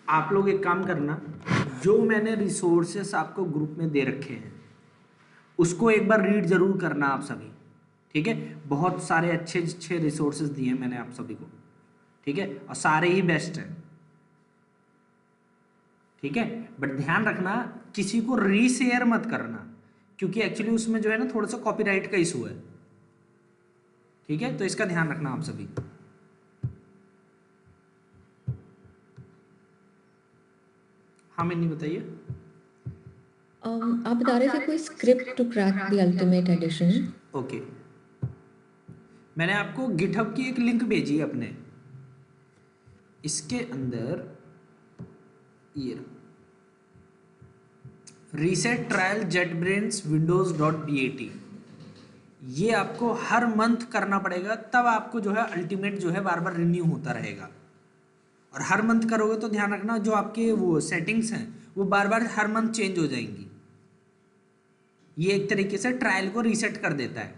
आप लोग एक काम करना, जो मैंने रिसोर्सेस आपको ग्रुप में दे रखे हैं उसको एक बार रीड जरूर करना आप सभी, ठीक है। बहुत सारे अच्छे अच्छे रिसोर्सेज दिए हैं मैंने आप सभी को, ठीक है, और सारे ही बेस्ट हैं, ठीक है। बट ध्यान रखना किसी को रीशेयर मत करना, क्योंकि एक्चुअली उसमें जो है ना थोड़ा सा कॉपीराइट का इशू है, ठीक है, तो इसका ध्यान रखना आप सभी। हाँ मैंने बताइए। आप बता रहे थे कोई script to crack the ultimate edition. Okay, मैंने आपको गिटहब की एक लिंक भेजी है अपने, इसके अंदर ये reset trial JetBrains Windows dot BAT, ये आपको हर मंथ करना पड़ेगा, तब आपको जो है अल्टीमेट जो है बार बार रिन्यू होता रहेगा। और हर मंथ करोगे तो ध्यान रखना जो आपके वो सेटिंग्स हैं वो बार बार हर मंथ चेंज हो जाएंगी। ये एक तरीके से ट्रायल को रीसेट कर देता है,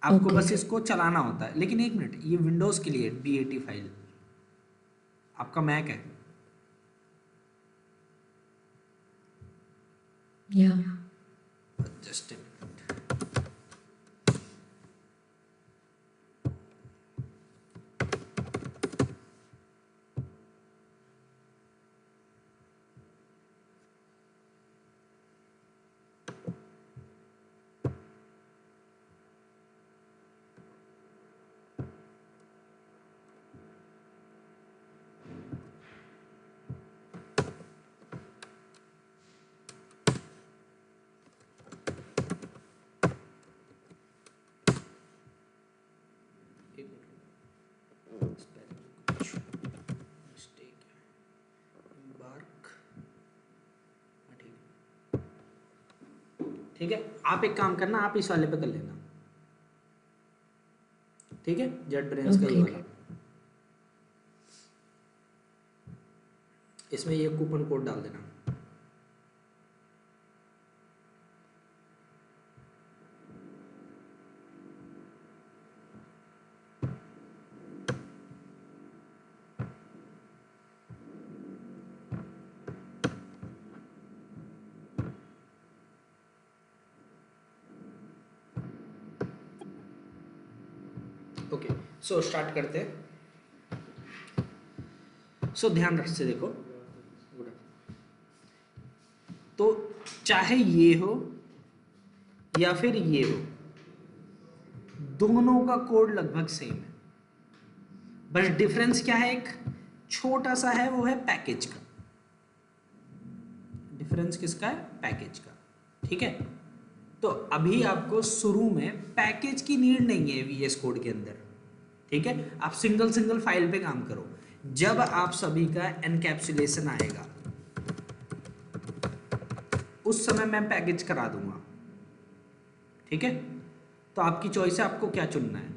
आपको ओके बस इसको चलाना होता है। लेकिन एक मिनट, ये विंडोज के लिए BAT फाइल, आपका मैक है? या जस्ट ठीक है। आप एक काम करना, आप इस वाले पे कर लेना, ठीक है, जेट ब्रेन्स का ये ओके वाला, इसमें ये कूपन कोड डाल देना। ओके, सो स्टार्ट करते हैं। सो ध्यान रख से देखो, तो चाहे ये हो या फिर ये हो, दोनों का कोड लगभग सेम है, बस डिफरेंस क्या है, एक छोटा सा है, वो है पैकेज का। डिफरेंस किसका है? पैकेज का, ठीक है। तो अभी आपको शुरू में पैकेज की नीड नहीं है VS कोड के अंदर, ठीक है। आप सिंगल सिंगल फाइल पे काम करो। जब आप सभी का एनकैप्सुलेशन आएगा उस समय मैं पैकेज करा दूंगा, ठीक है। तो आपकी चॉइस है, आपको क्या चुनना है।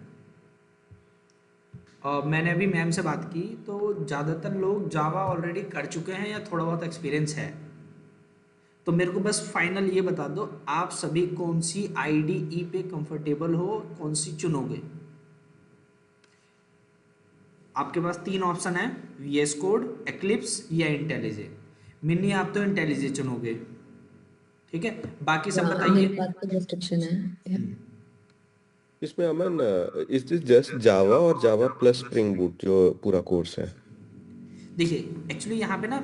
और मैंने अभी मैम से बात की तो ज़्यादातर लोग जावा ऑलरेडी कर चुके हैं या थोड़ा बहुत एक्सपीरियंस है, तो मेरे को बस फाइनल ये बता दो आप सभी कौन सी IDE पे कंफर्टेबल हो, कौन सी चुनोगे। आपके पास 3 ऑप्शन है, VS कोड, एक्लिप्स या इंटेलिजे। मिनी आप तो इंटेलिजे चुनोगे, ठीक है, बाकी सब या बताइए। मेरे पास तो रिस्ट्रिक्शन है। या इसमें अमन, इज दिस जस्ट जावा और जावा प्लस स्प्रिंग बूट जो पूरा कोर्स है? देखिए एक्चुअली यहाँ पे ना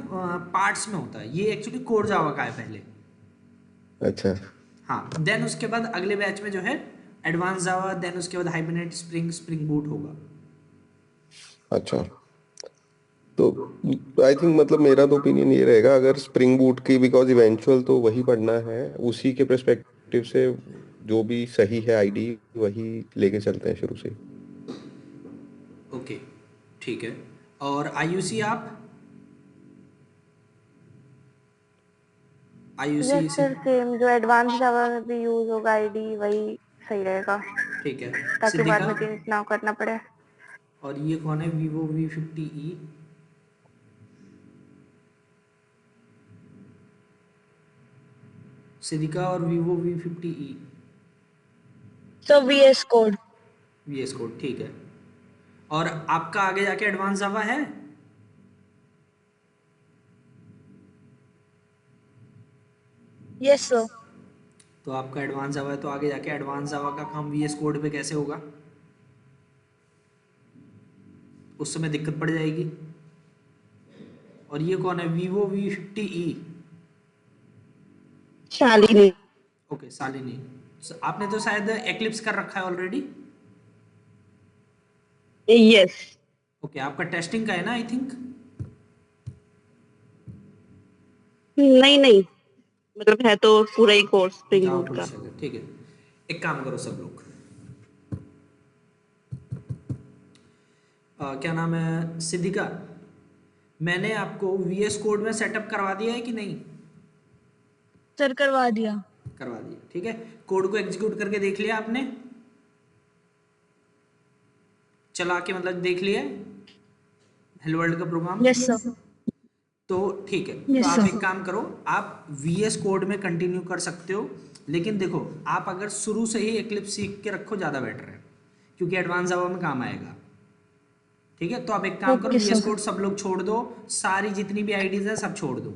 पार्ट्स में होता है, ये एक्चुअली कोर जावा का है पहले, अच्छा। हाँ, देन उसके बाद अगले बैच में जो है एडवांस जावा, देन उसके बाद हाइबरनेट, स्प्रिंग बूट होगा। अच्छा, तो आई थिंक मतलब मेरा तो ओपिनियन ये रहेगा, अगर स्प्रिंग बूट की, बिकॉज इवेंचुअल तो वही पढ़ना है, उसी के पर्सपेक्टिव से जो भी सही है आईडी वही लेके चलते हैं शुरू से ही। ओके, ठीक है। और IUC आप IUC यस से, सर, सेम जो एडवांस जावा में भी यूज होगा आईडी वही सही रहेगा, ठीक है। ताकि बाद सिद्धिका, में चेंज ना करना पड़े। और ये कौन है? Vivo V50e, सिद्धिका और Vivo V50e, तो VS कोड। VS कोड, ठीक है। और आपका आगे जाके एडवांस जावा है? Yes sir. तो आपका एडवांस जावा है तो आगे जाके एडवांस जावा का काम वीएस कोड पे कैसे होगा? उस समय दिक्कत पड़ जाएगी। और ये कौन है? Vivo V50e। Shalini. Okay, Shalini. आपने तो शायद एक्लिप्स कर रखा है ऑलरेडी। यस। ओके, आपका टेस्टिंग का है ना आई थिंक। नहीं नहीं, मतलब है तो पूरा ही कोर्स स्प्रिंग जावा बूट फुल का। स्टैक है, ठीक है। एक काम करो सब लोग, क्या नाम है, सिद्धिका, मैंने आपको वीएस कोड में सेटअप करवा दिया है कि नहीं? सर करवा दिया। करवा दिया, ठीक है। कोड को एग्जीक्यूट करके देख लिया आपने? चला के मतलब देख लिया हेलो वर्ल्ड का प्रोग्राम? Yes sir. तो ठीक है, तो यस आप एक सर। काम करो, आप वीएस कोड में कंटिन्यू कर सकते हो, लेकिन देखो आप अगर शुरू से ही एक्लिप्स सीख के रखो ज़्यादा बेटर है, क्योंकि एडवांस जावा में काम आएगा। ठीक है, तो आप एक काम करो, ओके वीएस सर। कोड सब लोग छोड़ दो, सारी जितनी भी आईडीज है सब छोड़ दो,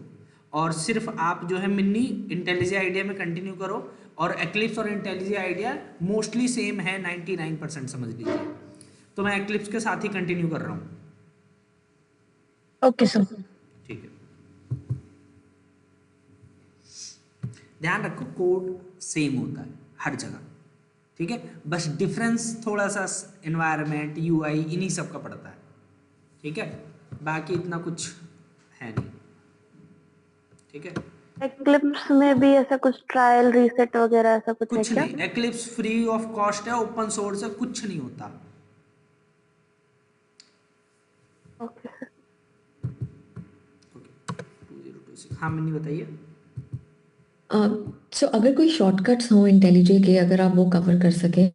और सिर्फ आप जो है मिनी इंटेलिजे आइडिया में कंटिन्यू करो। और एक्लिप्स और इंटेलिजे आइडिया मोस्टली सेम है, 99% समझ लीजिए। तो मैं एक्लिप्स के साथ ही कंटिन्यू कर रहा हूँ। Okay sir. ठीक है, ध्यान रखो कोड सेम होता है हर जगह, ठीक है, बस डिफरेंस थोड़ा सा एनवायरनमेंट यूआई इन्हीं सब का पड़ता है, ठीक है, बाकी इतना कुछ है नहीं, ठीक है। एक्लिप्स में भी ऐसा कुछ ट्रायल रीसेट वगैरह ऐसा कुछ है कुछ क्या? नहीं, एक्लिप्स फ्री ऑफ कॉस्ट है, ओपन सोर्स है, कुछ नहीं होता। Okay sir. ओके, 2026, हाँ मिनी बताइए। सो अगर कोई शॉर्टकट्स हो इंटेलिजे के, अगर आप वो कवर कर सकें,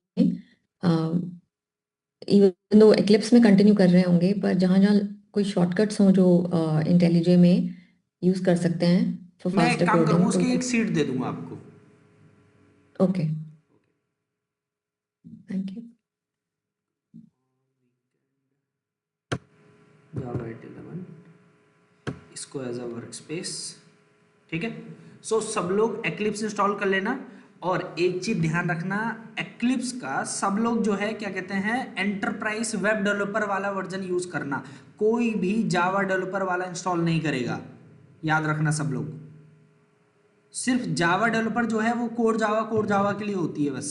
इवन दो एक्लिप्स में कंटिन्यू कर रहे होंगे, पर जहाँ जहाँ कोई शॉर्टकट्स हो जो इंटेलिजे में यूज़ कर सकते हैं फॉर मैं एक फास्टर काम करूँगा, कोडिंग, तो उसकी एक सीट दे दूंगा आपको। Okay, thank you. जावा 811 इसको एज अ वर्क स्पेस, ठीक है। सो सब लोग एक्लिप्स इंस्टॉल कर लेना, और एक चीज ध्यान रखना, एक्लिप्स का सब लोग जो है क्या कहते हैं, एंटरप्राइज वेब डेवलपर वाला वर्जन यूज करना, कोई भी जावा डेवलपर वाला इंस्टॉल नहीं करेगा, याद रखना सब लोग। सिर्फ जावा डेवलपर जो है वो कोर जावा के लिए होती है बस,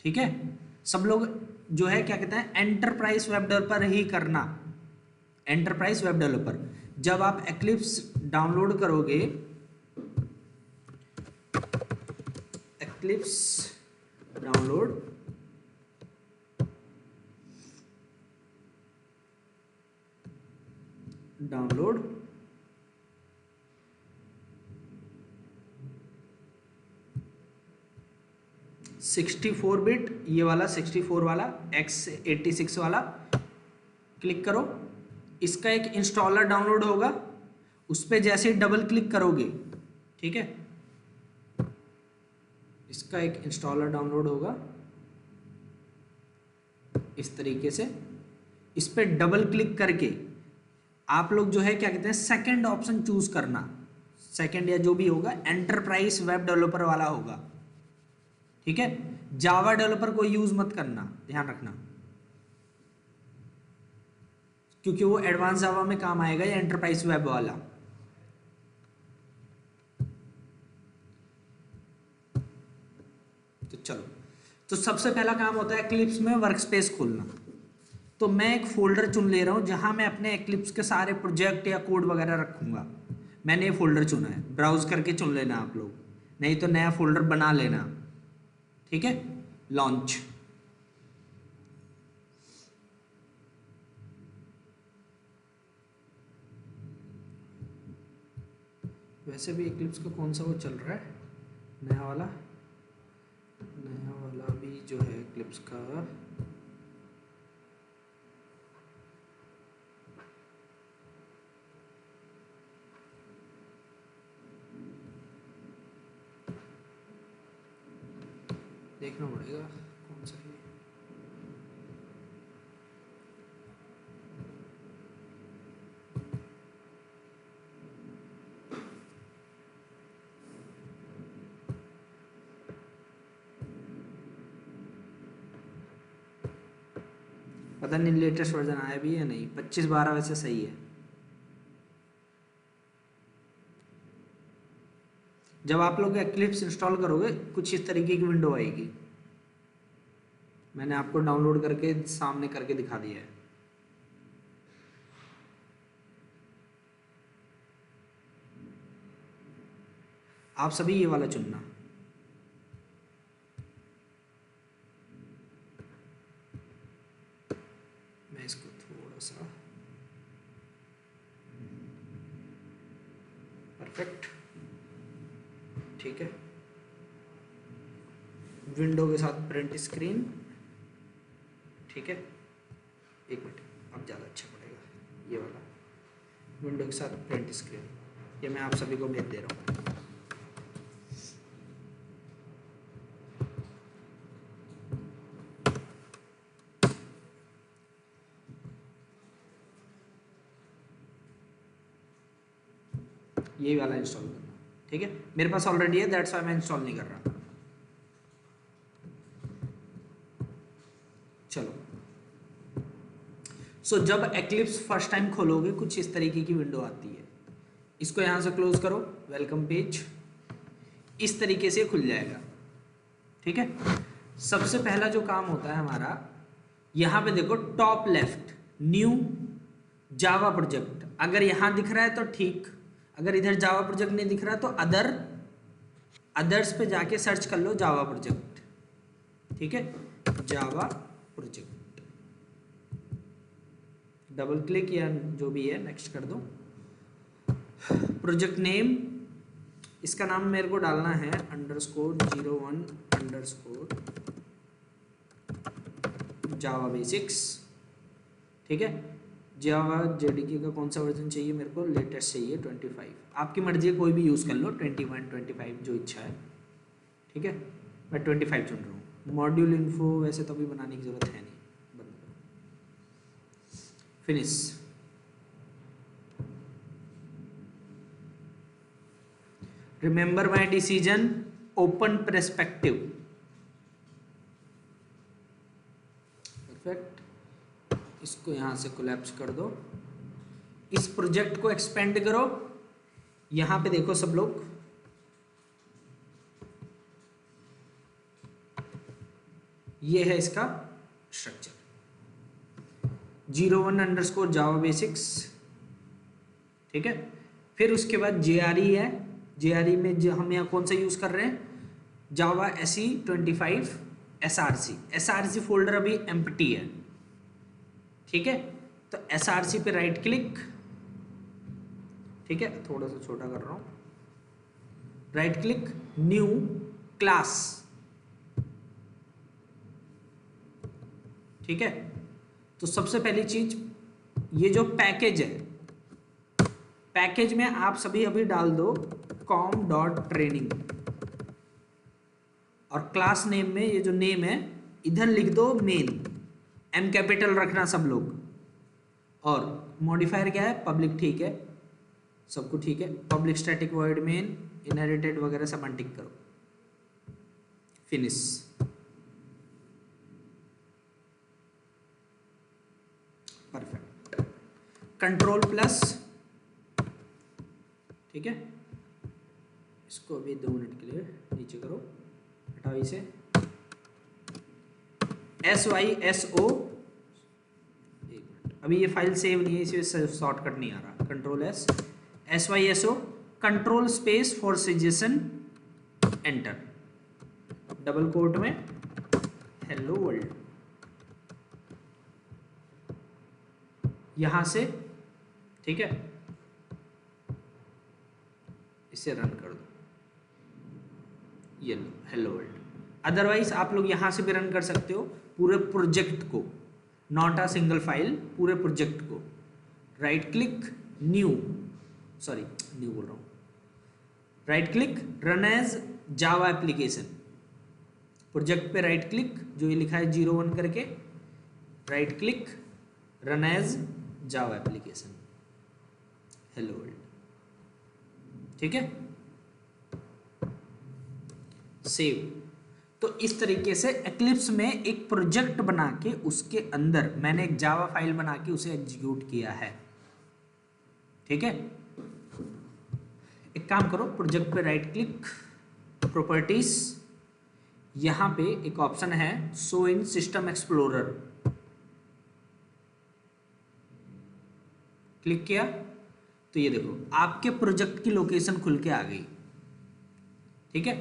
ठीक है। सब लोग जो है क्या कहते हैं, एंटरप्राइज वेब डेवलपर ही करना, एंटरप्राइज वेब डेवलपर। जब आप एक्लिप्स डाउनलोड करोगे, एक्लिप्स डाउनलोड डाउनलोड 64 बिट, ये वाला 64 वाला x86 वाला क्लिक करो, इसका एक इंस्टॉलर डाउनलोड होगा, उस पर जैसे ही डबल क्लिक करोगे, ठीक है, इसका एक इंस्टॉलर डाउनलोड होगा इस तरीके से, इस पर डबल क्लिक करके आप लोग जो है क्या कहते हैं, सेकंड ऑप्शन चूज करना, सेकंड या जो भी होगा एंटरप्राइज वेब डेवलपर वाला होगा, ठीक है। जावा डेवलपर को यूज मत करना, ध्यान रखना, क्योंकि वो एडवांस जावा में काम आएगा या एंटरप्राइज वेब वाला। तो चलो, तो सबसे पहला काम होता है एक्लिप्स में वर्कस्पेस खोलना। तो मैं एक फोल्डर चुन ले रहा हूं जहां मैं अपने एक्लिप्स के सारे प्रोजेक्ट या कोड वगैरह रखूंगा। मैंने ये फोल्डर चुना है, ब्राउज करके चुन लेना आप लोग, नहीं तो नया फोल्डर बना लेना, ठीक है। लॉन्च, वैसे भी एक्लिप्स का कौन सा वो चल रहा है, नया वाला, नया वाला भी जो है एक्लिप्स का, देखना पड़ेगा कौन सा है। पता नहीं लेटेस्ट वर्जन आया भी या नहीं। 25/12 वैसे सही है। जब आप लोग एक्लिप्स इंस्टॉल करोगे कुछ इस तरीके की विंडो आएगी। मैंने आपको डाउनलोड करके सामने करके दिखा दिया है। आप सभी ये वाला चुनना। मैं इसको थोड़ा सा परफेक्ट, ठीक है। विंडो के साथ प्रिंट स्क्रीन, ठीक है। एक मिनट, अब ज़्यादा अच्छा पड़ेगा ये वाला, विंडो के साथ प्रिंट स्क्रीन। ये मैं आप सभी को भेज दे रहा हूँ। ये वाला इंस्टॉल करना, ठीक है। मेरे पास ऑलरेडी है, दैट्स व्हाई मैं इंस्टॉल नहीं कर रहा। चलो, सो जब एक्लिप्स फर्स्ट टाइम खोलोगे कुछ इस तरीके की विंडो आती है। इसको यहां से क्लोज करो, वेलकम पेज इस तरीके से खुल जाएगा, ठीक है। सबसे पहला जो काम होता है हमारा, यहां पे देखो top left new Java project, अगर यहां दिख रहा है तो ठीक, अगर इधर जावा प्रोजेक्ट नहीं दिख रहा है तो अदर्स पे जाके सर्च कर लो जावा प्रोजेक्ट, ठीक है। जावा प्रोजेक्ट, डबल क्लिक या जो भी है नेक्स्ट कर दो। प्रोजेक्ट नेम, इसका नाम मेरे को डालना है _01_ जावा बेसिक्स, ठीक है। जावा जेडीके का कौन सा वर्जन चाहिए मेरे को, लेटेस्ट चाहिए 25। आपकी मर्जी है, कोई भी यूज़ कर लो, 21, 25 जो इच्छा है, ठीक है। मैं 25 चुन रहा हूँ। मॉड्यूल इन्फो वैसे तो अभी बनाने की ज़रूरत है नहीं, बंद करो, finish. Remember my decision, open perspective, perfect. इसको यहां से कोलैप्स कर दो, इस प्रोजेक्ट को एक्सपेंड करो। यहां पे देखो सब लोग, ये है इसका स्ट्रक्चर 01_ जावा बेसिक्स, ठीक है। फिर उसके बाद JRE है, JRE में जो हम यहाँ कौन सा यूज कर रहे हैं, जावा SE 25 SRC फोल्डर अभी एम्प्टी है, ठीक है। तो SRC पे राइट क्लिक, ठीक है, थोड़ा सा छोटा कर रहा हूं, राइट क्लिक न्यू क्लास, ठीक है। तो सबसे पहली चीज, ये जो पैकेज है, पैकेज में आप सभी अभी डाल दो com.training, और क्लास नेम में ये जो नेम है इधर लिख दो मेन, M कैपिटल रखना सब लोग, और मॉडिफायर क्या है, पब्लिक, ठीक है, सबको ठीक है। Public static void main inherited वगैरह सब अनटिक करो, फिनिश। परफेक्ट, कंट्रोल+, ठीक है। इसको अभी 2 मिनट के लिए नीचे करो, हटाओ इसे। SYSO, एक मिनट, अभी ये फाइल सेव नहीं है इसलिए शॉर्टकट नहीं आ रहा। Control+, SYSO, control space for suggestion, enter, double quote में हेलो वर्ल्ड, यहां से, ठीक है, इसे रन कर दो, ये लो हेलो वर्ल्ड। अदरवाइज आप लोग यहां से भी रन कर सकते हो पूरे प्रोजेक्ट को, नॉट अ सिंगल फाइल, पूरे प्रोजेक्ट को। Right click new, sorry new बोल रहा हूं, right click run as Java application, project पे राइट क्लिक, जो ये लिखा है 01 करके, right click run as Java application, hello world, ठीक है, सेव। तो इस तरीके से एक्लिप्स में एक प्रोजेक्ट बना के उसके अंदर मैंने एक जावा फाइल बना के उसे एग्जीक्यूट किया है। ठीक है, एक काम करो, प्रोजेक्ट पे राइट क्लिक, प्रॉपर्टीज, यहां पे एक ऑप्शन है show in system explorer, click किया तो ये देखो आपके प्रोजेक्ट की लोकेशन खुल के आ गई। ठीक है,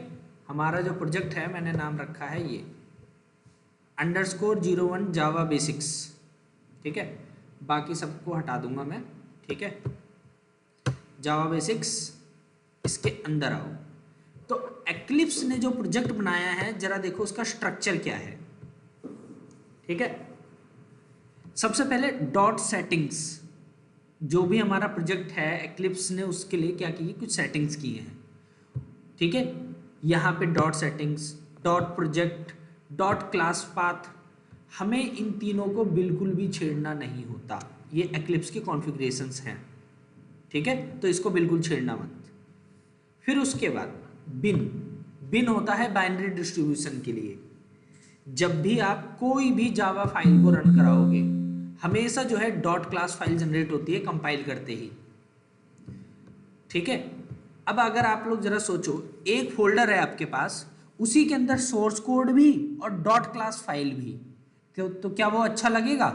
हमारा जो प्रोजेक्ट है मैंने नाम रखा है ये _01 जावा बेसिक्स। ठीक है, बाकी सबको हटा दूंगा मैं। ठीक है, जावा बेसिक्स, इसके अंदर आओ। तो एक्लिप्स ने जो प्रोजेक्ट बनाया है जरा देखो उसका स्ट्रक्चर क्या है। ठीक है, सबसे पहले डॉट सेटिंग्स, जो भी हमारा प्रोजेक्ट है एक्लिप्स ने उसके लिए क्या की, कुछ सेटिंग्स की हैं। ठीक है, यहाँ पे dot settings, dot project, dot class path, हमें इन तीनों को बिल्कुल भी छेड़ना नहीं होता, ये एक्लिप्स के कॉन्फ़िगरेशंस हैं। ठीक है, तो इसको बिल्कुल छेड़ना मत। फिर उसके बाद बिन होता है बाइनरी डिस्ट्रीब्यूशन के लिए। जब भी आप कोई भी जावा फाइल को रन कराओगे हमेशा जो है डॉट क्लास फाइल जनरेट होती है कंपाइल करते ही। ठीक है, अब अगर आप लोग जरा सोचो, एक फोल्डर है आपके पास, उसी के अंदर सोर्स कोड भी और डॉट क्लास फाइल भी, तो क्या वो अच्छा लगेगा?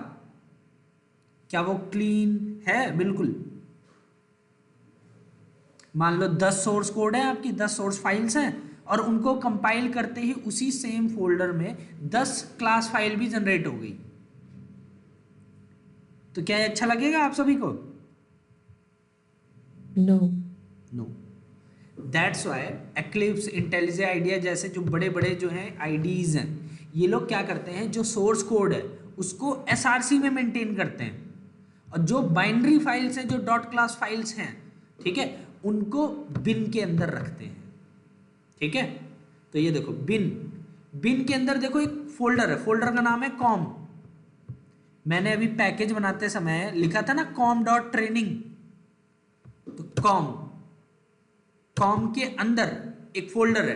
क्या वो क्लीन है? बिल्कुल। मान लो 10 सोर्स कोड है आपकी, 10 सोर्स फाइल्स हैं और उनको कंपाइल करते ही उसी सेम फोल्डर में 10 क्लास फाइल भी जनरेट हो गई, तो क्या ये अच्छा लगेगा आप सभी को? No. No. That's why Eclipse, IntelliJ IDEA जैसे जो बड़े बड़े जो हैं आईडीज हैं, ये लोग क्या करते हैं, जो सोर्स कोड है उसको एसआरसी में मेंटेन करते हैं, और जो बाइनरी फाइल्स हैं, जो डॉट क्लास फाइल्स हैं, ठीक है, उनको बिन के अंदर रखते हैं। ठीक है, तो ये देखो बिन के अंदर देखो एक फोल्डर है, फोल्डर का नाम है कॉम। मैंने अभी पैकेज बनाते समय लिखा था ना com.training, तो कॉम के अंदर एक फोल्डर है,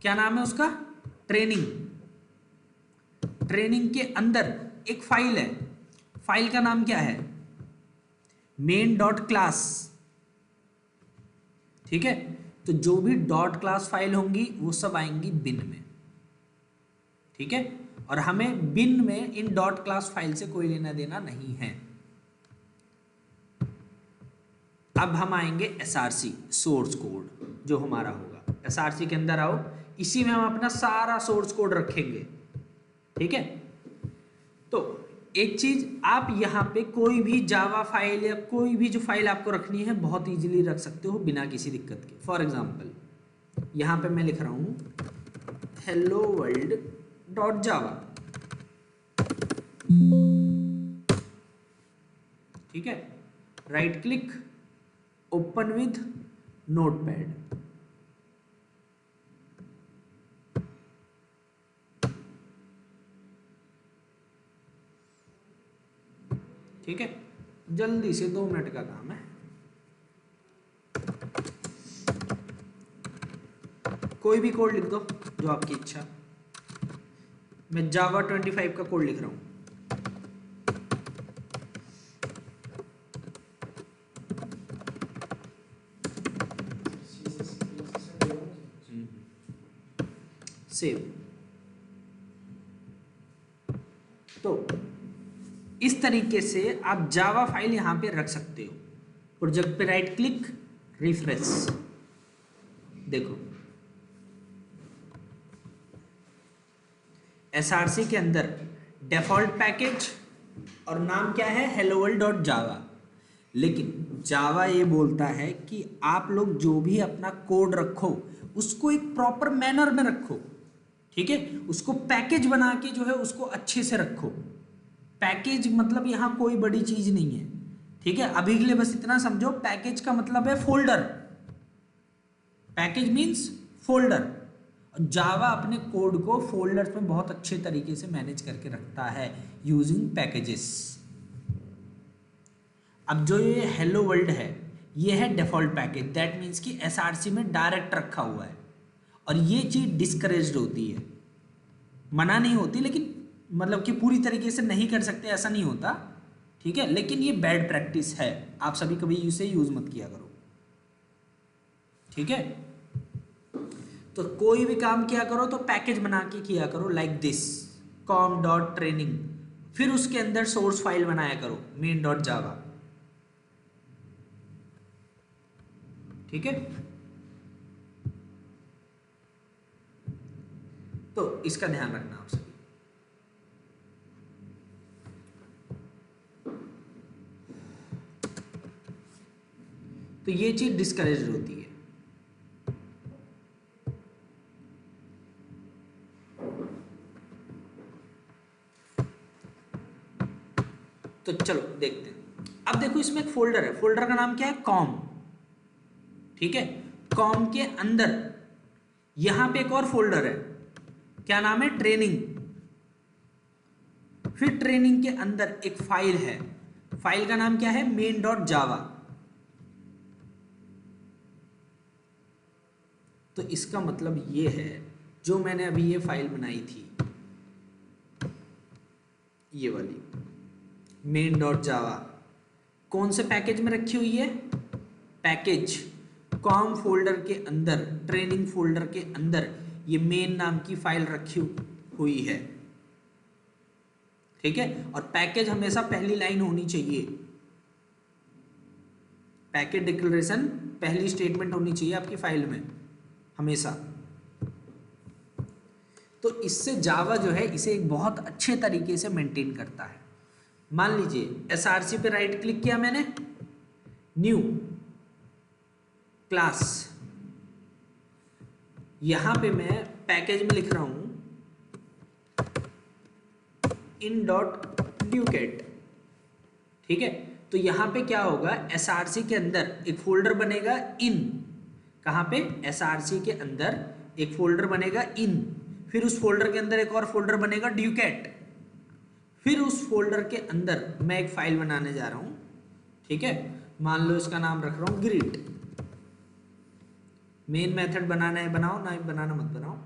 क्या नाम है उसका? ट्रेनिंग के अंदर एक फाइल है, फाइल का नाम क्या है? main.class। ठीक है, तो जो भी डॉट क्लास फाइल होंगी वो सब आएंगी बिन में। ठीक है, और हमें बिन में इन डॉट क्लास फाइल से कोई लेना देना नहीं है। अब हम आएंगे एसआरसी, सोर्स कोड जो हमारा होगा। एसआरसी के अंदर आओ, इसी में हम अपना सारा सोर्स कोड रखेंगे। ठीक है, तो एक चीज, आप यहाँ पे कोई भी जावा फाइल या कोई भी जो फाइल आपको रखनी है बहुत इजीली रख सकते हो बिना किसी दिक्कत के। फॉर एग्जांपल यहाँ पे मैं लिख रहा हूँ hello world.java। ठीक है, right click, open with notepad. ठीक है, जल्दी से 2 मिनट का काम है। कोई भी कोड लिख दो जो आपकी इच्छा। मैं जावा 25 का कोड लिख रहा हूं। सेव। तो इस तरीके से आप जावा फाइल यहां पे रख सकते हो। प्रोजेक्ट पे राइट क्लिक, रिफ्रेश, देखो एसआरसी के अंदर डिफॉल्ट पैकेज और नाम क्या है, hello world.java। लेकिन जावा ये बोलता है कि आप लोग जो भी अपना कोड रखो उसको एक प्रॉपर मैनर में रखो। ठीक है, उसको पैकेज बना के जो है उसको अच्छे से रखो। पैकेज मतलब यहाँ कोई बड़ी चीज नहीं है। ठीक है, अभी के लिए बस इतना समझो, पैकेज का मतलब है folder. Package means folder. Java अपने कोड को फोल्डर्स में बहुत अच्छे तरीके से मैनेज करके रखता है यूजिंग पैकेजेस। अब जो ये हेलो वर्ल्ड है ये है डिफॉल्ट पैकेज, दैट मीन्स कि एसआरसी में डायरेक्ट रखा हुआ है और ये चीज डिस्करेज्ड होती है। मना नहीं होती, लेकिन मतलब कि पूरी तरीके से नहीं कर सकते ऐसा नहीं होता, ठीक है, लेकिन ये बैड प्रैक्टिस है, आप सभी कभी इसे यूज मत किया करो, ठीक है। तो कोई भी काम किया करो तो पैकेज बना के किया करो, लाइक दिस com.training, फिर उसके अंदर सोर्स फाइल बनाया करो main.java, ठीक है। तो इसका ध्यान रखना आप सभी। तो ये चीज डिस्करेज होती है। तो चलो देखते हैं। अब देखो इसमें एक फोल्डर है, फोल्डर का नाम क्या है, कॉम, ठीक है। कॉम के अंदर यहां पे एक और फोल्डर है, क्या नाम है, ट्रेनिंग। फिर ट्रेनिंग के अंदर एक फाइल है, फाइल का नाम क्या है, main.java। तो इसका मतलब ये है, जो मैंने अभी ये फाइल बनाई थी, ये वाली main.java, कौन से पैकेज में रखी हुई है, पैकेज कॉम फोल्डर के अंदर, ट्रेनिंग फोल्डर के अंदर ये मेन नाम की फाइल रखी हुई है, ठीक है। और पैकेज हमेशा पहली लाइन होनी चाहिए, पैकेज डिक्लेरेशन पहली स्टेटमेंट होनी चाहिए आपकी फाइल में हमेशा। तो इससे जावा जो है इसे एक बहुत अच्छे तरीके से मेंटेन करता है। मान लीजिए एसआरसी पे राइट क्लिक किया मैंने, न्यू क्लास, यहां पे मैं पैकेज में लिख रहा हूं in.ducat, ठीक है। तो यहां पे क्या होगा, एसआरसी के अंदर एक फोल्डर बनेगा इन, कहां पे, एसआरसी के अंदर एक फोल्डर बनेगा इन, फिर उस फोल्डर के अंदर एक और फोल्डर बनेगा ड्यूकेट, फिर उस फोल्डर के अंदर मैं एक फाइल बनाने जा रहा हूं, ठीक है। मान लो इसका नाम रख रहा हूं ग्रीट। मेन मेथड बनाना है बनाओ, ना बनाना मत बनाओ,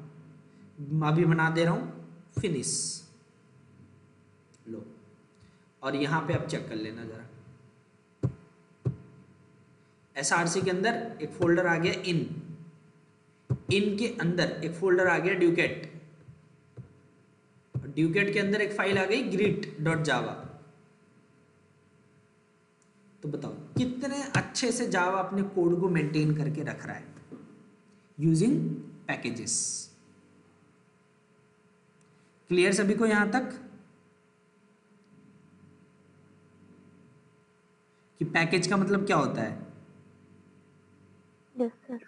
अभी बना दे रहा हूं, फिनिश लो। और यहां पे आप चेक कर लेना जरा, एसआरसी के अंदर एक फोल्डर आ गया इन, इन के अंदर एक फोल्डर आ गया ड्यूकेट, ड्यूकेट के अंदर एक फाइल आ गई greet.java। तो बताओ कितने अच्छे से जावा अपने कोड को मेंटेन करके रख रहा है यूजिंग पैकेजेस। क्लियर सभी को यहां तक कि पैकेज का मतलब क्या होता है। Yes sir.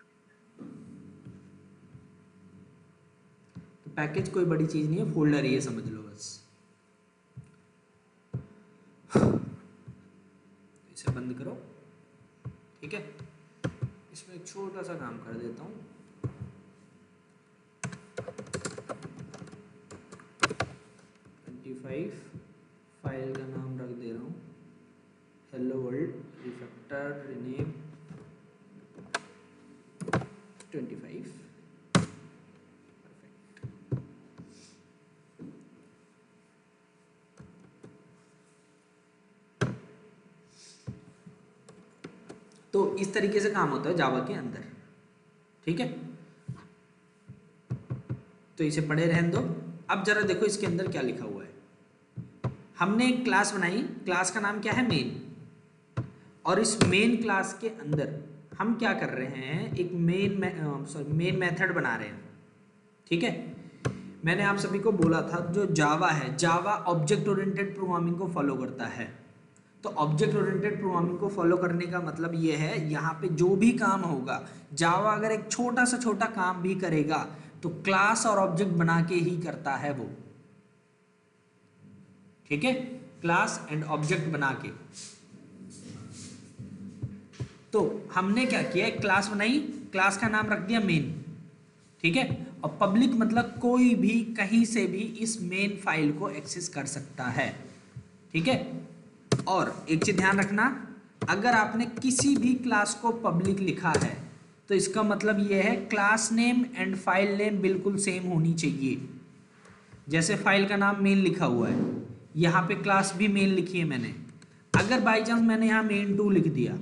तो पैकेज कोई बड़ी चीज नहीं है, फोल्डर ही है, समझ लो बस। इसे बंद करो, ठीक है। इसमें एक छोटा सा काम कर देता हूं, फाइल का नाम रख दे रहा हूं हेलो वर्ल्ड रिफैक्टर रिनेम 25। तो इस तरीके से काम होता है जावा के अंदर, ठीक है। तो इसे पढ़े रहने दो। अब जरा देखो इसके अंदर क्या लिखा हुआ है। हमने एक क्लास बनाई, क्लास का नाम क्या है, मेन। और इस मेन क्लास के अंदर हम क्या कर रहे हैं, एक मेन मेथड बना रहे हैं, ठीक है। मैंने आप सभी को बोला था जो जावा है, जावा ऑब्जेक्ट ओरिएंटेड प्रोग्रामिंग को फॉलो करता है। तो ऑब्जेक्ट ओरिएंटेड प्रोग्रामिंग को फॉलो करने का मतलब ये है, यहाँ पे जो भी काम होगा, जावा अगर एक छोटा से छोटा काम भी करेगा तो क्लास और ऑब्जेक्ट बना के ही करता है वो, ठीक है, क्लास एंड ऑब्जेक्ट बना के। तो हमने क्या किया, एक क्लास बनाई, क्लास का नाम रख दिया मेन, ठीक है। और पब्लिक मतलब कोई भी कहीं से भी इस मेन फाइल को एक्सेस कर सकता है, ठीक है। और एक चीज ध्यान रखना, अगर आपने किसी भी क्लास को पब्लिक लिखा है तो इसका मतलब यह है class name and file name बिल्कुल सेम होनी चाहिए। जैसे फाइल का नाम मेन लिखा हुआ है, यहाँ पे क्लास भी मेन लिखी है मैंने। अगर बाई चांस मैंने यहाँ main2 लिख दिया,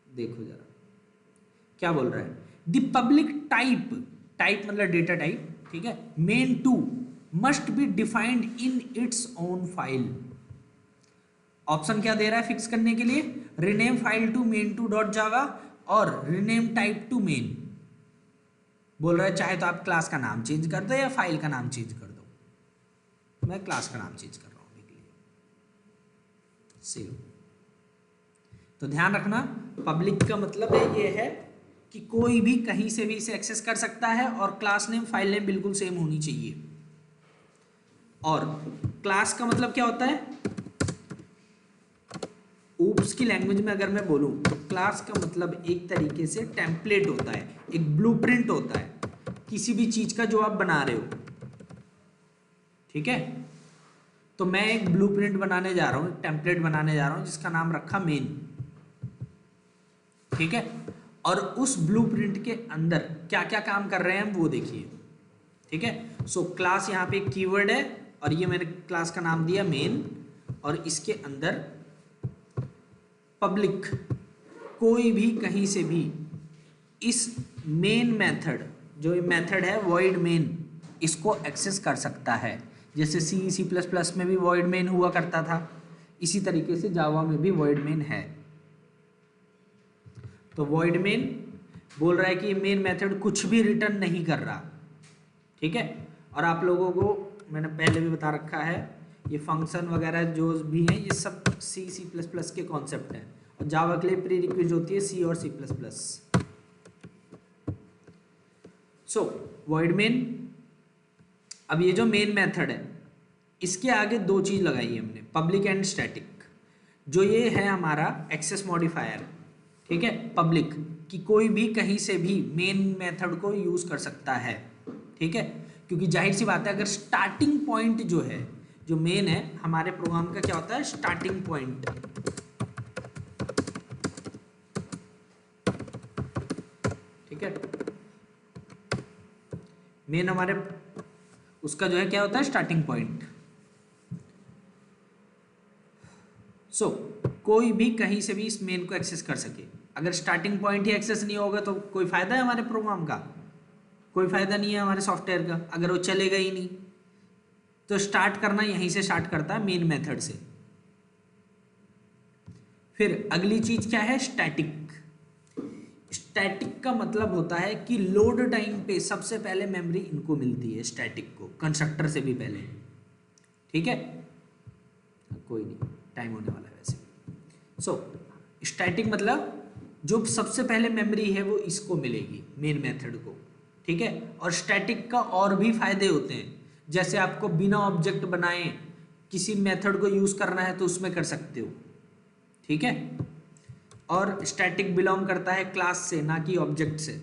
देखो जरा क्या बोल रहा है, द पब्लिक टाइप, टाइप मतलब डेटा टाइप, ठीक है, main2 must be defined in its own file. Option क्या दे रहा है फिक्स करने के लिए, रीनेम फाइल टू main2.java और रीनेम टाइप टू मेन। बोल रहा है चाहे तो आप क्लास का नाम चेंज कर दो या फाइल का नाम चेंज कर दो। मैं क्लास का नाम चेंज कर रहा हूं अभी के लिए, सेव। तो ध्यान रखना, पब्लिक का मतलब है ये है कि कोई भी कहीं से भी इसे एक्सेस कर सकता है, और क्लास नेम फाइल नेम बिल्कुल सेम होनी चाहिए। और क्लास का मतलब क्या होता है, ऊप्स की लैंग्वेज में अगर मैं बोलूं तो क्लास का मतलब एक तरीके से टेम्पलेट होता है, एक ब्लूप्रिंट होता है किसी भी चीज का जो आप बना रहे हो, ठीक है। तो मैं एक ब्लूप्रिंट बनाने जा रहा हूं, एक टेम्पलेट बनाने जा रहा हूं जिसका नाम रखा मेन, ठीक है। और उस ब्लूप्रिंट के अंदर क्या क्या काम कर रहे हैं हम वो देखिए, ठीक है। सो क्लास यहाँ पे एक कीवर्ड है, और ये मैंने क्लास का नाम दिया मेन, और इसके अंदर पब्लिक कोई भी कहीं से भी इस मेन मेथड, जो ये मेथड है वॉइड मेन, इसको एक्सेस कर सकता है। जैसे C++ में भी वॉइड मेन हुआ करता था, इसी तरीके से जावा में भी वॉइड मेन है। तो वॉइड मेन बोल रहा है कि मेन मेथड कुछ भी रिटर्न नहीं कर रहा, ठीक है। और आप लोगों को मैंने पहले भी बता रखा है, ये फंक्शन वगैरह जो भी हैं ये सब C++ के कॉन्सेप्ट हैं, और जावा के लिए प्री रिक्विजिट होती है C और C++। सो वॉइड मेन, अब ये जो मेन मेथड है इसके आगे दो चीज लगाई है हमने, पब्लिक एंड स्टैटिक। जो ये है हमारा एक्सेस मॉडिफायर, ठीक है, पब्लिक कि कोई भी कहीं से भी मेन मेथड को यूज कर सकता है, ठीक है। क्योंकि जाहिर सी बात है, अगर स्टार्टिंग पॉइंट जो है, जो मेन है हमारे प्रोग्राम का क्या होता है, स्टार्टिंग पॉइंट, ठीक है। मेन हमारे उसका जो है क्या होता है, स्टार्टिंग पॉइंट। सो कोई भी कहीं से भी इस मेन को एक्सेस कर सके। अगर स्टार्टिंग पॉइंट ही एक्सेस नहीं होगा तो कोई फायदा है हमारे प्रोग्राम का, कोई फायदा नहीं है हमारे सॉफ्टवेयर का, अगर वो चलेगा ही नहीं। तो स्टार्ट करना यहीं से स्टार्ट करता है, मेन मेथड से। फिर अगली चीज क्या है, स्टैटिक। स्टैटिक का मतलब होता है कि लोड टाइम पे सबसे पहले मेमोरी इनको मिलती है, स्टैटिक को, कंस्ट्रक्टर से भी पहले, ठीक है। कोई नहीं, टाइम होने वाला है वैसे। सो स्टैटिक मतलब जो सबसे पहले मेमोरी है वो इसको मिलेगी, मेन मेथड को, ठीक है। और स्टैटिक का और भी फायदे होते हैं, जैसे आपको बिना ऑब्जेक्ट बनाए किसी मेथड को यूज करना है तो उसमें कर सकते हो, ठीक है। और स्टैटिक बिलोंग करता है क्लास से, ना कि ऑब्जेक्ट से।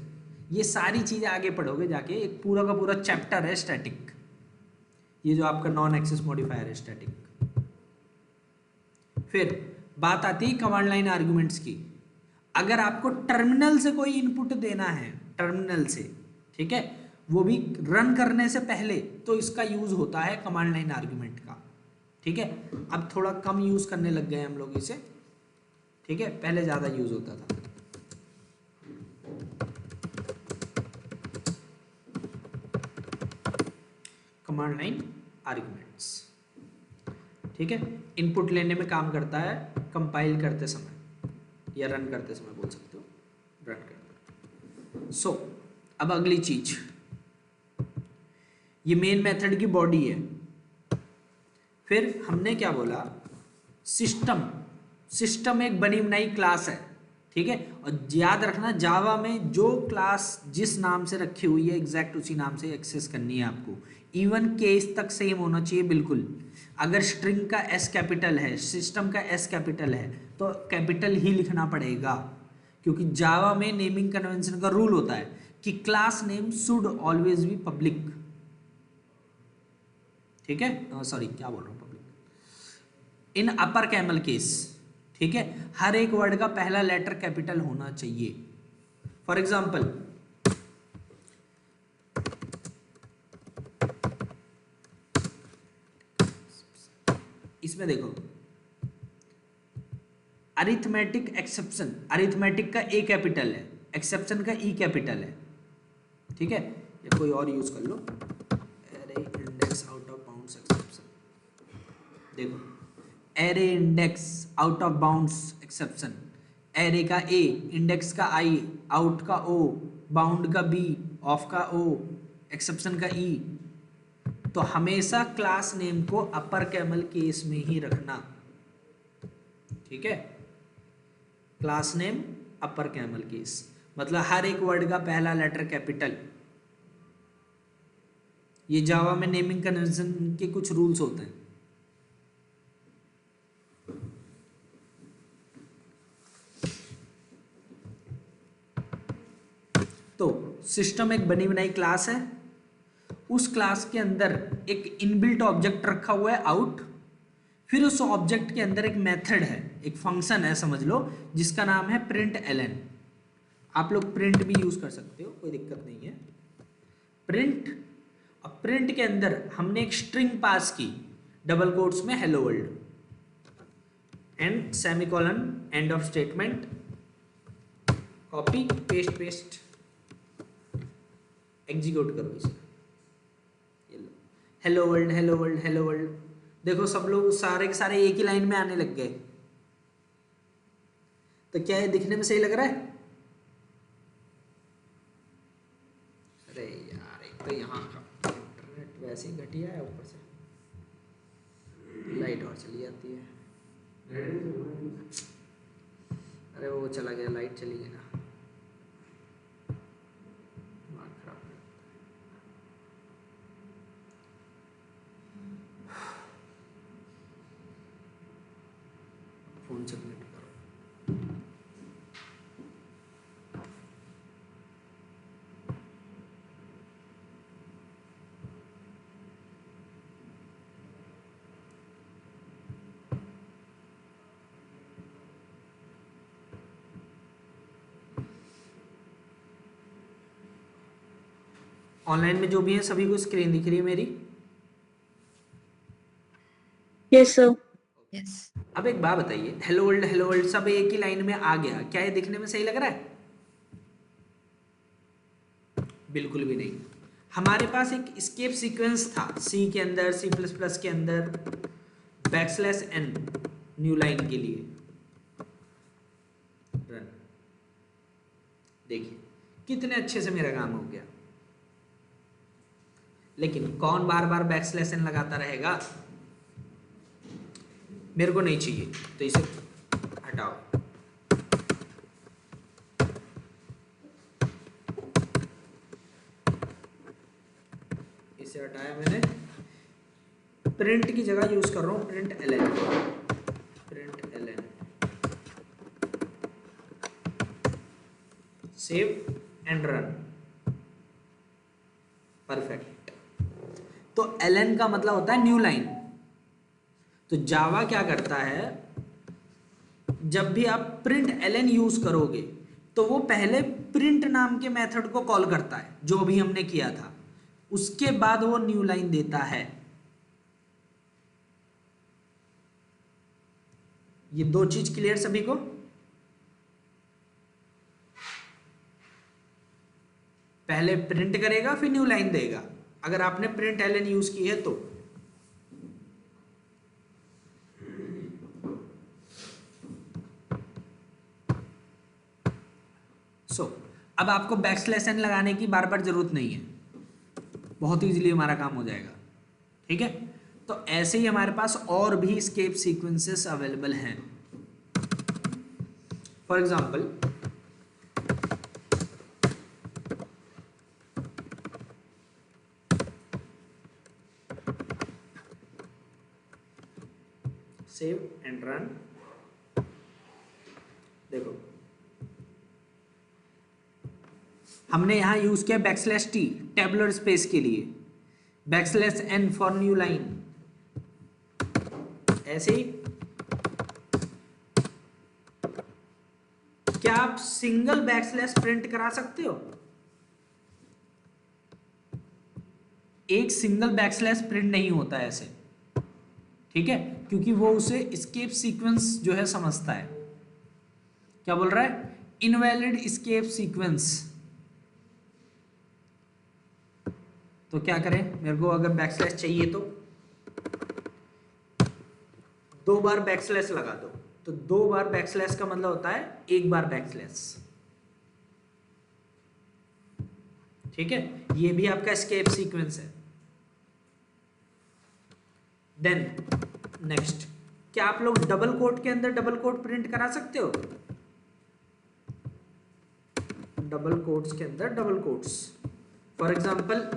ये सारी चीजें आगे पढ़ोगे जाके, एक पूरा का पूरा चैप्टर है स्टैटिक, ये जो आपका नॉन एक्सेस मॉडिफायर है स्टैटिक। फिर बात आती है कमांड लाइन आर्गुमेंट्स की। अगर आपको टर्मिनल से कोई इनपुट देना है, टर्मिनल से, ठीक है, वो भी रन करने से पहले, तो इसका यूज होता है कमांड लाइन आर्गुमेंट का, ठीक है। अब थोड़ा कम यूज करने लग गए हम लोग इसे, ठीक है, पहले ज्यादा यूज होता था। कमांड लाइन आर्गुमेंट्स, ठीक है, इनपुट लेने में काम करता है, कंपाइल करते समय या रन करते समय बोल सकते हो, रन करते। सो अब अगली चीज, ये मेन मेथड की बॉडी है। फिर हमने क्या बोला, सिस्टम। सिस्टम एक बनी बनाई क्लास है, ठीक है। और याद रखना, जावा में जो क्लास जिस नाम से रखी हुई है एग्जैक्ट उसी नाम से एक्सेस करनी है आपको। इवन केस तक सेम होना चाहिए बिल्कुल। अगर स्ट्रिंग का एस कैपिटल है, सिस्टम का एस कैपिटल है, तो कैपिटल ही लिखना पड़ेगा, क्योंकि जावा में नेमिंग कन्वेंशन का रूल होता है कि class name should always be public, ठीक है। सॉरी, क्या बोल रहा हूँ, public in upper camel case, ठीक है। हर एक वर्ड का पहला लेटर कैपिटल होना चाहिए। फॉर एग्जाम्पल इसमें देखो अरिथमेटिक एक्सेप्शन, अरिथमेटिक का ए कैपिटल है, एक्सेप्शन का ई कैपिटल है, ठीक है। या कोई और यूज कर लो, array index out of bounds exception, देखो array index out of bounds exception, array का ए, इंडेक्स का आई, आउट का ओ, बाउंड का बी, ऑफ का ओ, एक्सेप्शन का ई। तो हमेशा क्लास नेम को अपर कैमल केस में ही रखना, ठीक है। क्लास नेम अपर कैमल केस मतलब हर एक वर्ड का पहला लेटर कैपिटल। ये जावा में नेमिंग कन्वेंशन के कुछ रूल्स होते हैं। तो सिस्टम एक बनी बनाई क्लास है, उस क्लास के अंदर एक इनबिल्ट ऑब्जेक्ट रखा हुआ है आउट, फिर उस ऑब्जेक्ट के अंदर एक मेथड है, एक फंक्शन है समझ लो, जिसका नाम है प्रिंट एलन। आप लोग प्रिंट भी यूज कर सकते हो, कोई दिक्कत नहीं है। प्रिंट, अब प्रिंट के अंदर हमने एक स्ट्रिंग पास की, डबल कोट्स में hello world and semicolon, end of statement, copy paste paste, execute करो इसे, hello world hello world hello world. देखो सब लोग सारे के सारे एक ही लाइन में आने लग गए। तो क्या ये दिखने में सही लग रहा है? अरे यार एक तो यहाँ का इंटरनेट वैसे ही घटिया है, ऊपर से लाइट और चली जाती है। अरे वो चला गया, लाइट चली गई ना, दिमाग खराब है। फोन सबमिट करो। ऑनलाइन में जो भी है सभी को स्क्रीन दिख रही है मेरी? Yes sir. यस। अब एक बात बताइए, हेलो वर्ल्ड सब एक ही लाइन में आ गया, क्या ये दिखने में सही लग रहा है? बिल्कुल भी नहीं। हमारे पास एक एस्केप सीक्वेंस था सी के अंदर, सी प्लस प्लस के अंदर, बैकस्लैश एन न्यू लाइन के लिए रन। देखिए कितने अच्छे से मेरा काम हो गया। लेकिन कौन बार बार बैकस्लैश एन लगाता रहेगा? मेरे को नहीं चाहिए, तो इसे हटाओ। इसे हटाया मैंने, प्रिंट की जगह यूज कर रहा हूं println, println, save and run. Perfect. तो एलन का मतलब होता है न्यू लाइन। तो जावा क्या करता है, जब भी आप प्रिंट एलन यूज करोगे तो वो पहले प्रिंट नाम के मेथड को कॉल करता है, जो भी हमने किया था, उसके बाद वो न्यू लाइन देता है। ये दो चीज क्लियर सभी को? पहले प्रिंट करेगा फिर न्यू लाइन देगा, अगर आपने प्रिंट एलन यूज की है तो। अब आपको बैकस्लैश एन लगाने की बार बार जरूरत नहीं है, बहुत इजीली हमारा काम हो जाएगा, ठीक है। तो ऐसे ही हमारे पास और भी एस्केप सीक्वेंसेस अवेलेबल हैं। For example save and run. देखो हमने यहां यूज किया बैकस्लैश टी टेबुलर स्पेस के लिए, backslash n for new line, ऐसे ही। क्या आप सिंगल बैकस्लैश प्रिंट करा सकते हो? एक सिंगल बैकस्लैश प्रिंट नहीं होता ऐसे, ठीक है, क्योंकि वो उसे एस्केप सीक्वेंस जो है समझता है। क्या बोल रहा है? Invalid escape sequence. तो क्या करें, मेरे को अगर बैकस्लैश चाहिए तो 2 बार बैकस्लैश लगा दो। तो 2 बार बैकस्लैश का मतलब होता है 1 बार बैकस्लैश। ठीक है, ये भी आपका एस्केप सीक्वेंस है। देन नेक्स्ट, क्या आप लोग डबल कोट के अंदर डबल कोट प्रिंट करा सकते हो? डबल कोट्स के अंदर डबल कोट्स, फॉर एग्जाम्पल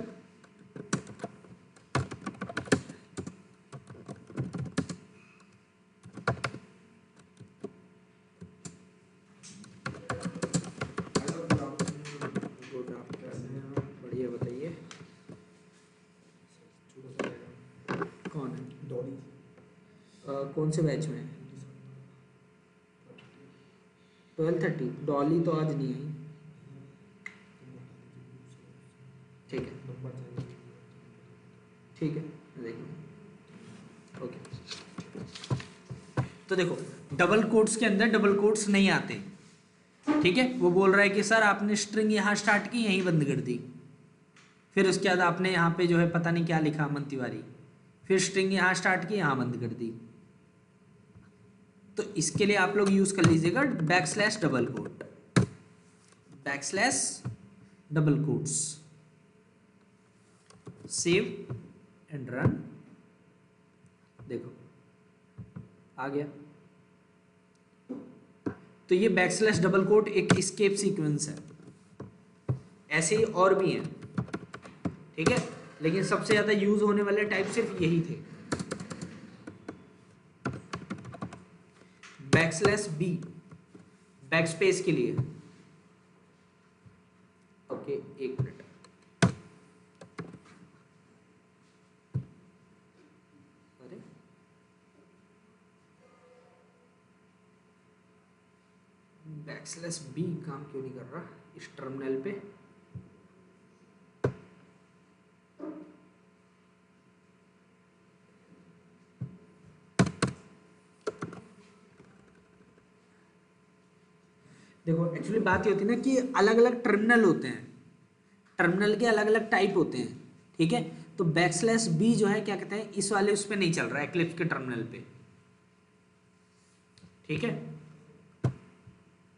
बढ़िया, बताइए कौन है? कौन से बैच में? 12:30। डॉली तो आज नहीं आई। ठीक है ठीक है, देखिए ओके। तो देखो डबल कोट्स के अंदर डबल कोट्स नहीं आते। ठीक है, वो बोल रहा है कि सर आपने स्ट्रिंग यहाँ स्टार्ट की यहीं बंद कर दी, फिर उसके बाद आपने यहाँ पे जो है पता नहीं क्या लिखा अमन तिवारी, फिर स्ट्रिंग यहाँ स्टार्ट की यहाँ बंद कर दी। तो इसके लिए आप लोग यूज कर लीजिएगा backslash double quote, backslash double quotes. Save and run. देखो आ गया। तो ये बैकस्लैश डबल कोट एक एस्केप सीक्वेंस है। ऐसे ही और भी हैं, ठीक है, लेकिन सबसे ज्यादा यूज होने वाले टाइप सिर्फ यही थे। बैकस्लैश बी बैकस्पेस के लिए। ओके, एक मिनट। अरे बैकस्लैश बी काम क्यों नहीं कर रहा इस टर्मिनल पे? देखो एक्चुअली बात ये होती है ना कि अलग अलग टर्मिनल होते हैं, टर्मिनल के अलग अलग टाइप होते हैं। ठीक है, तो बैकस्लैश बी जो है क्या कहते हैं, इस वाले उस पे नहीं चल रहा है, एक्लिप्स के टर्मिनल पे। ठीक है,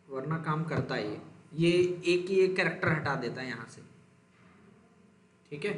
वरना काम करता है ये एक कैरेक्टर हटा देता है यहां से। ठीक है।